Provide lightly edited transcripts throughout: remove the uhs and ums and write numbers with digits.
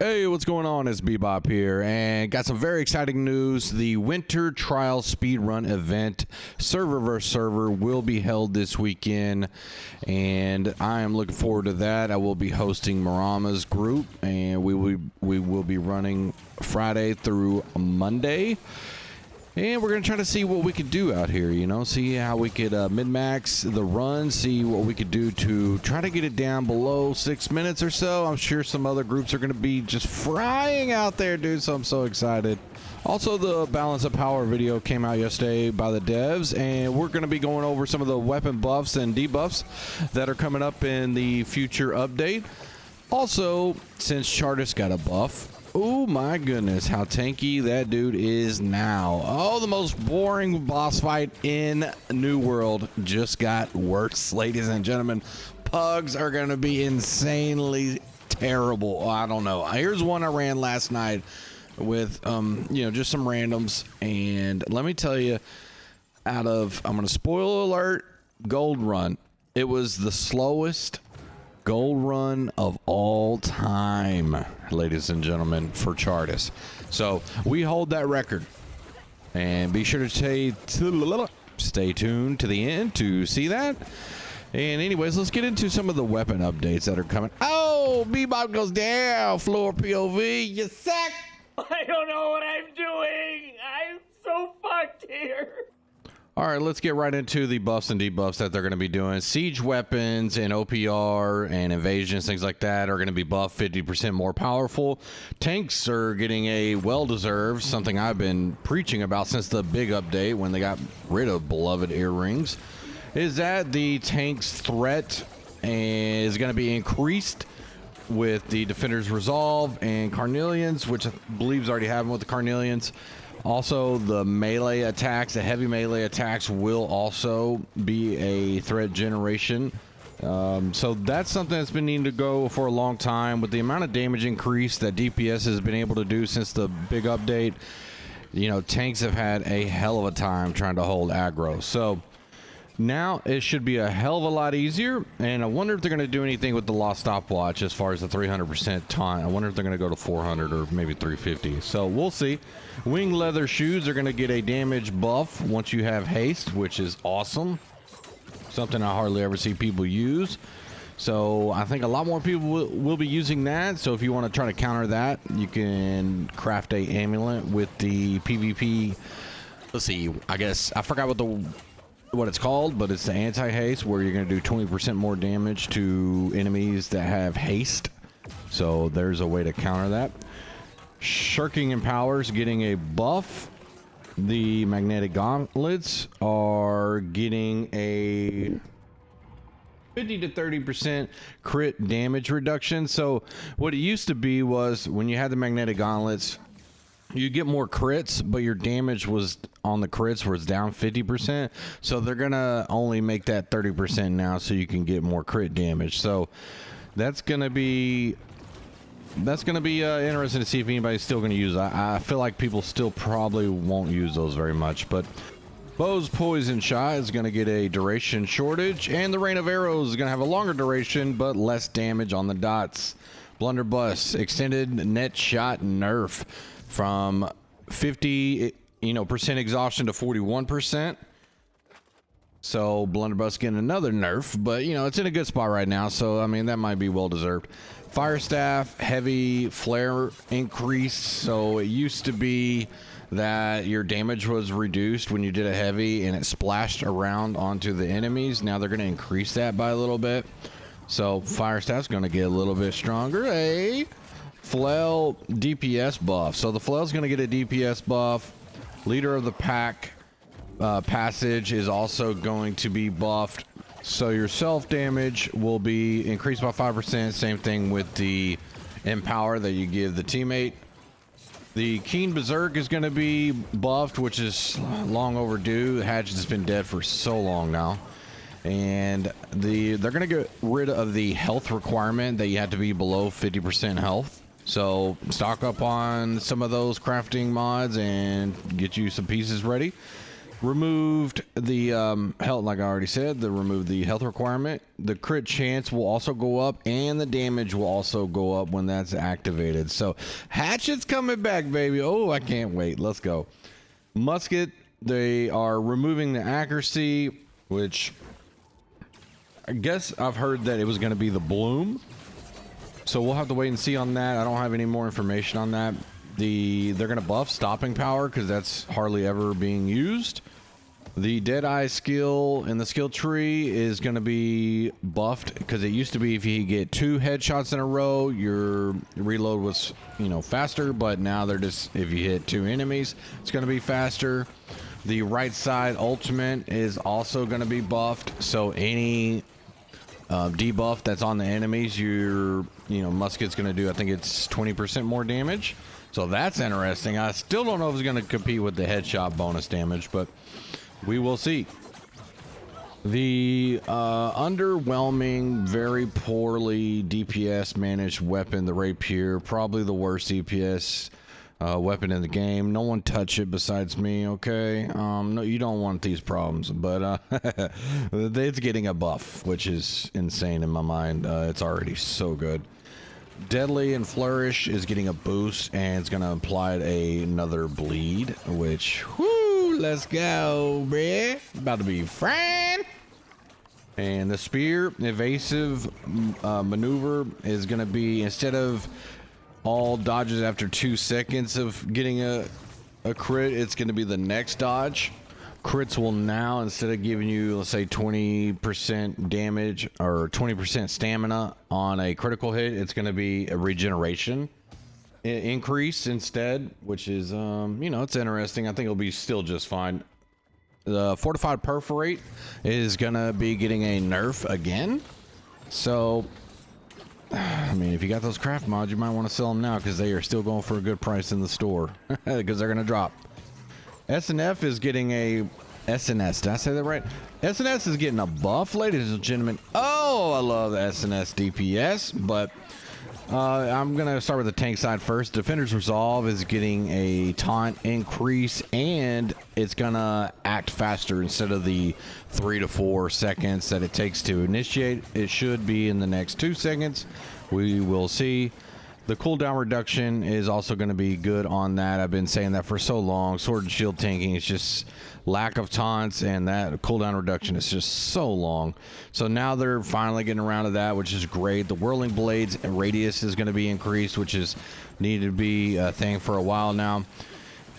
Hey, what's going on? It's Bebop here, and got some very exciting news. The Winter Trial Speedrun event, server versus server, will be held this weekend, and I am looking forward to that. I will be hosting Marama's group, and we will be running Friday through Monday. And we're going to try to see what we could do out here, you know, see how we could min-max the run, see what we could do to try to get it down below 6 minutes or so. I'm sure some other groups are going to be just frying out there, dude, so I'm so excited. Also, the Balance of Power video came out yesterday by the devs, and we're going to be going over some of the weapon buffs and debuffs that are coming up in the future update. Also, since Charis got a buff, oh my goodness, how tanky that dude is now. Oh, the most boring boss fight in New World just got worse, ladies and gentlemen. Pugs are going to be insanely terrible. I don't know. Here's one I ran last night with, you know, just some randoms. And let me tell you, I'm going to spoil alert, gold run. It was the slowest gold run of all time, ladies and gentlemen, for Charis. So we hold that record, and be sure to stay tuned to the end to see that. And anyways, let's get into some of the weapon updates that are coming. Oh, Bebop goes down, floor POV, you suck. I don't know what I'm doing. I'm so fucked here. All right, let's get right into the buffs and debuffs that they're going to be doing. Siege weapons and OPR and invasions, things like that, are going to be buffed 50% more powerful. Tanks are getting a well-deserved, something I've been preaching about since the big update when they got rid of beloved earrings, is that the tank's threat is going to be increased with the Defender's Resolve and Carnelians, which I believe is already happening with the Carnelians. Also, the melee attacks, the heavy melee attacks, will also be a threat generation. So that's something that's been needing to go for a long time. With the amount of damage increase that DPS has been able to do since the big update, you know, tanks have had a hell of a time trying to hold aggro. So now it should be a hell of a lot easier, and I wonder if they're going to do anything with the lost stopwatch as far as the 300% taunt. I wonder if they're going to go to 400 or maybe 350. So we'll see. Wing leather shoes are going to get a damage buff once you have haste, which is awesome. Something I hardly ever see people use. So I think a lot more people will be using that. So if you want to try to counter that, you can craft a amulet with the PvP. Let's see. I guess I forgot what it's called, but it's the anti-haste, where you're going to do 20% more damage to enemies that have haste. So there's a way to counter that. Shirking Empowers getting a buff. The magnetic gauntlets are getting a 50 to 30% crit damage reduction. So what it used to be was when you had the magnetic gauntlets, you get more crits, but your damage was on the crits was down 50%. So they're gonna only make that 30% now, so you can get more crit damage. So that's gonna be interesting to see if anybody's still gonna use that. I feel like people still probably won't use those very much, but Bow's Poison Shot is gonna get a duration shortage, and the Rain of Arrows is gonna have a longer duration but less damage on the dots. Blunderbuss extended net shot nerf from 50% exhaustion to 41%. So Blunderbuss getting another nerf, but you know, it's in a good spot right now, so I mean, that might be well deserved. Fire Staff, heavy flare increase. So it used to be that your damage was reduced when you did a heavy and it splashed around onto the enemies. Now they're going to increase that by a little bit. So Fire Staff's going to get a little bit stronger. Hey, Flail DPS buff. So the Flail's going to get a DPS buff. Leader of the Pack passage is also going to be buffed. So your self damage will be increased by 5%. Same thing with the Empower that you give the teammate. The Keen Berserk is going to be buffed, which is long overdue. The Hatchet has been dead for so long now. And they're going to get rid of the health requirement that you have to be below 50% health. So stock up on some of those crafting mods and get you some pieces ready. Removed the health, like I already said, removed the health requirement. The crit chance will also go up, and the damage will also go up when that's activated. So hatchet's coming back, baby. Oh, I can't wait. Let's go. Musket, they are removing the accuracy, which I guess I've heard that it was going to be the bloom. So we'll have to wait and see on that. I don't have any more information on that. They're going to buff stopping power because that's hardly ever being used. The Deadeye skill in the skill tree is going to be buffed because it used to be if you get 2 headshots in a row, your reload was, faster. But now they're just, if you hit 2 enemies, it's going to be faster. The right side ultimate is also going to be buffed. So any debuff that's on the enemies, your musket's going to do, I think it's 20% more damage. So that's interesting. I still don't know if it's going to compete with the headshot bonus damage, but we will see. The underwhelming, very poorly DPS managed weapon, the rapier, probably the worst DPS weapon in the game. No one touch it besides me, okay? No, you don't want these problems, but it's getting a buff, which is insane in my mind. It's already so good. Deadly and Flourish is getting a boost, and it's going to apply another bleed, which, whoo, let's go, bruh. About to be fine. And the Spear Evasive Maneuver is going to be, instead of all dodges after 2 seconds of getting a crit, it's going to be the next dodge. Crits will now, instead of giving you, let's say, 20% damage or 20% stamina on a critical hit, it's going to be a regeneration increase instead, which is, it's interesting. I think it'll be still just fine. The Fortified Perforate is going to be getting a nerf again. So, I mean, if you got those craft mods, you might want to sell them now because they are still going for a good price in the store because they're going to drop. SNF is getting a SNS. Did I say that right? SNS is getting a buff, ladies and gentlemen. Oh, I love the SNS DPS, but I'm going to start with the tank side first. Defender's Resolve is getting a taunt increase, and it's going to act faster instead of the 3 to 4 seconds that it takes to initiate. It should be in the next 2 seconds. We will see. The cooldown reduction is also going to be good on that. I've been saying that for so long. Sword and shield tanking is just lack of taunts, and that cooldown reduction is just so long. So now they're finally getting around to that, which is great. The Whirling Blades radius is going to be increased, which is needed to be a thing for a while now.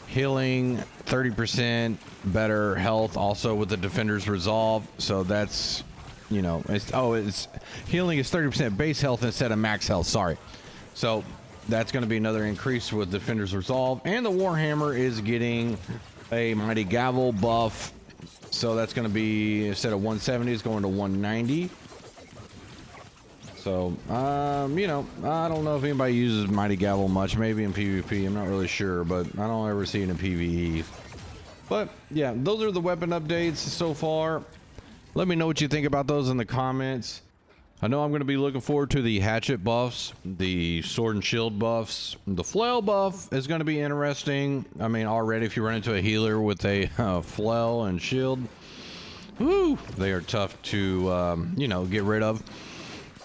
Healing 30% better health also with the Defender's Resolve. So that's, it's healing is 30% base health instead of max health. Sorry. So that's going to be another increase with Defender's Resolve. And the Warhammer is getting a Mighty Gavel buff. So that's going to be, instead of 170, it's going to 190. So, I don't know if anybody uses Mighty Gavel much. Maybe in PvP. I'm not really sure, but I don't ever see it in PvE. But, yeah, those are the weapon updates so far. Let me know what you think about those in the comments. I know I'm going to be looking forward to the hatchet buffs, the sword and shield buffs. The flail buff is going to be interesting. I mean, already if you run into a healer with a flail and shield, whoo, they are tough to, get rid of.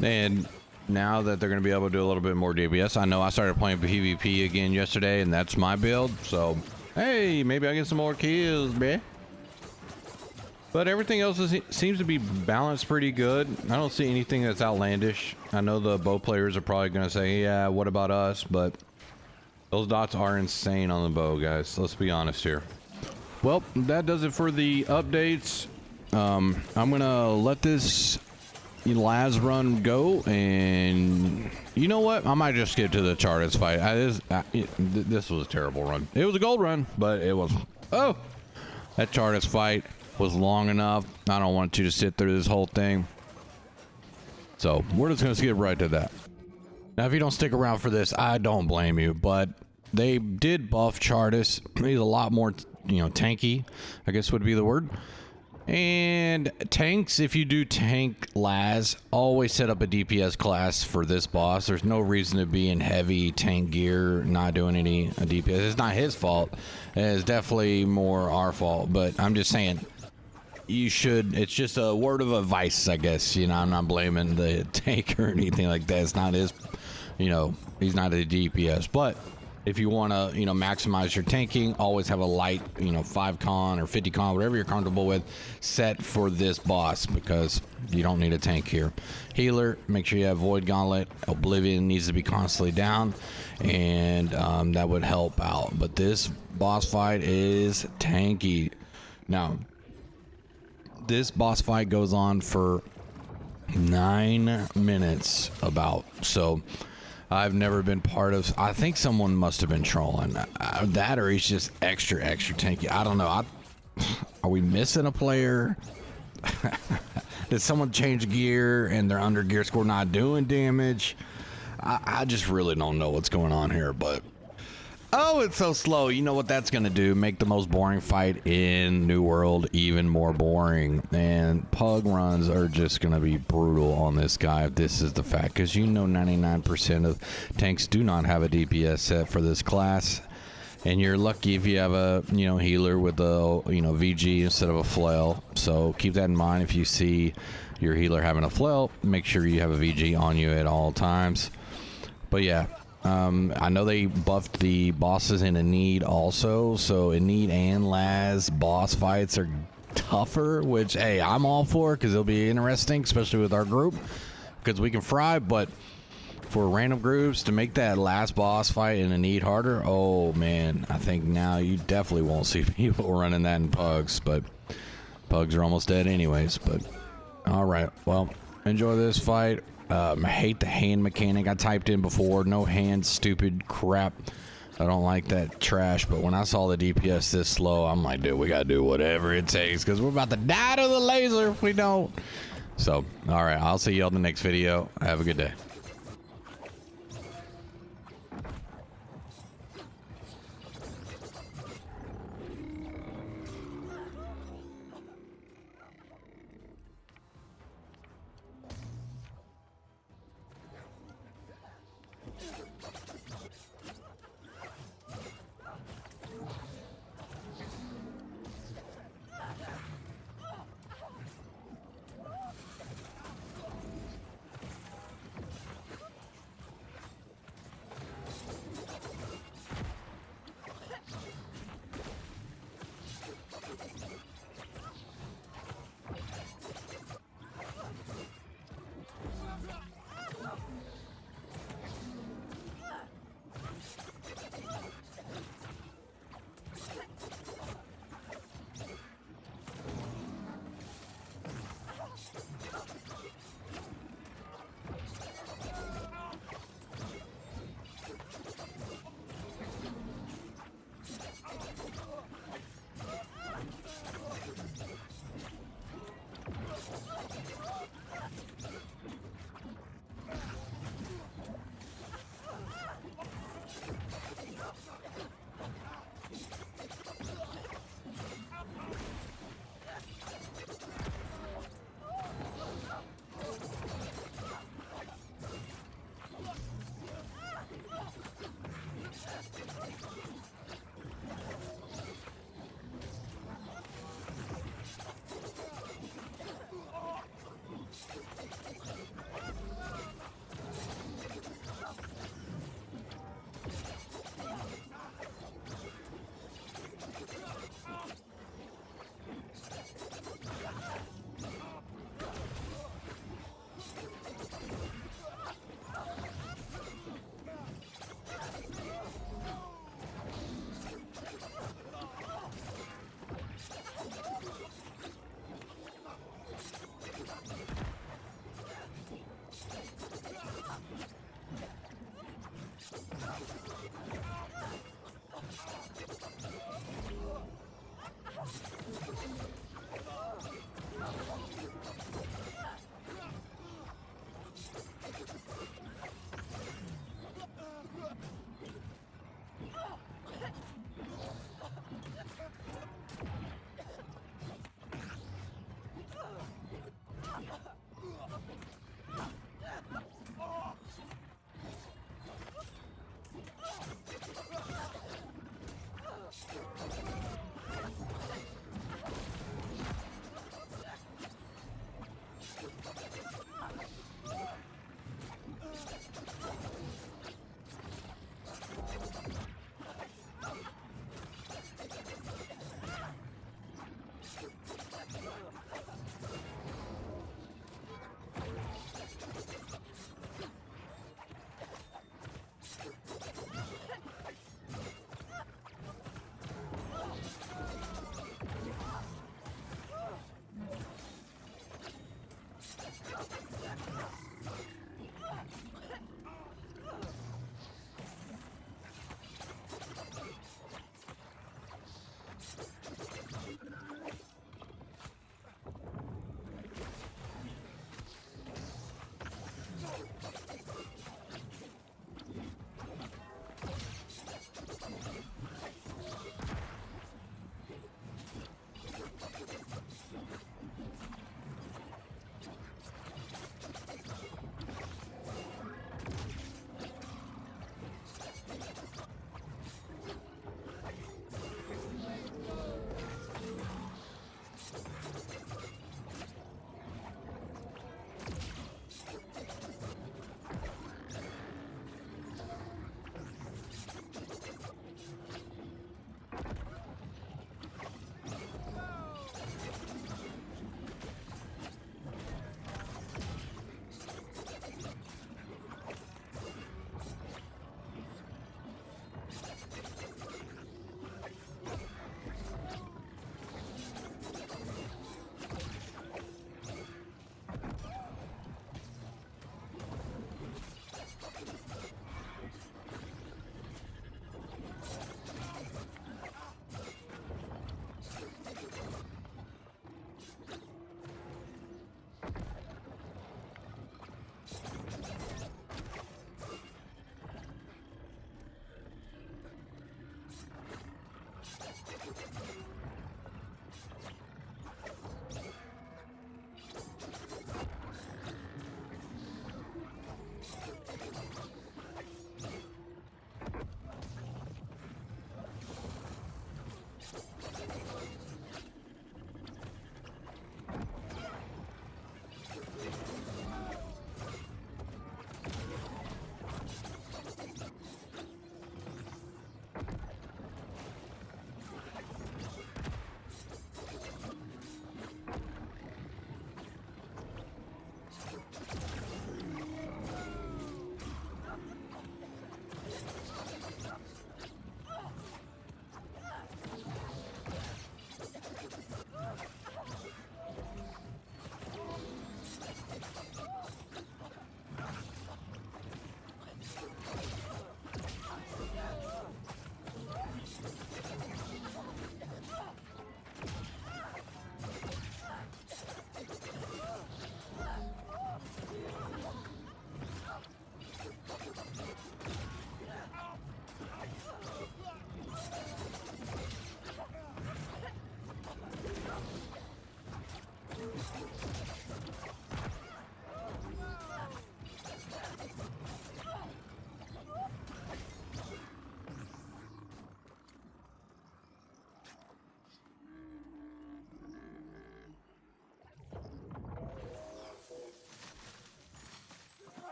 And now that they're going to be able to do a little bit more DPS, I know I started playing PvP again yesterday, and that's my build. So, hey, maybe I get some more kills, man. But everything else seems to be balanced pretty good. I don't see anything that's outlandish. I know the bow players are probably going to say, yeah, what about us? But those dots are insane on the bow, guys. Let's be honest here. Well, that does it for the updates. I'm going to let this Laz run go. And you know what? I might just skip to the Charis fight. This was a terrible run. It was a gold run, but it was... Oh! That Charis fight was long enough. I don't want you to sit through this whole thing. So we're just going to skip right to that. Now, if you don't stick around for this, I don't blame you, but they did buff Charis. He's a lot more, tanky, I guess would be the word. And tanks, if you do tank Laz, always set up a DPS class for this boss. There's no reason to be in heavy tank gear, not doing any DPS. It's not his fault. It's definitely more our fault. But I'm just saying, you should. It's just a word of advice, I guess. You know, I'm not blaming the tank or anything like that. It's not his. You know, he's not a DPS, but if you want to, you know, maximize your tanking, always have a light, you know, 5 con or 50 con, whatever you're comfortable with, set for this boss, because you don't need a tank here. Healer, make sure you have Void Gauntlet. Oblivion needs to be constantly down, and that would help out. But this boss fight is tanky. Now, this boss fight goes on for 9 minutes about, so I've never been part of. I think someone must have been trolling that, or he's just extra tanky. I don't know. Are we missing a player? Did someone change gear and their under gear score not doing damage? I just really don't know what's going on here, but oh, it's so slow. You know what that's gonna do? Make the most boring fight in New World even more boring. And pug runs are just gonna be brutal on this guy if this is the fact, because you know 99% of tanks do not have a DPS set for this class, and you're lucky if you have a, you know, healer with a, you know, VG instead of a flail. So keep that in mind. If you see your healer having a flail, make sure you have a VG on you at all times. But yeah, I know they buffed the bosses in Need also, so Need and Laz boss fights are tougher, which, hey, I'm all for, because it'll be interesting, especially with our group, because we can fry. But for random groups to make that last boss fight in Need harder, oh man, I think now you definitely won't see people running that in pugs, but pugs are almost dead anyways. But all right, well, enjoy this fight. I hate the hand mechanic I typed in before. No hand, stupid crap. I don't like that trash. But when I saw the DPS this slow, I'm like, dude, we gotta do whatever it takes, because we're about to die to the laser if we don't. So, all right, I'll see you on the next video. Have a good day.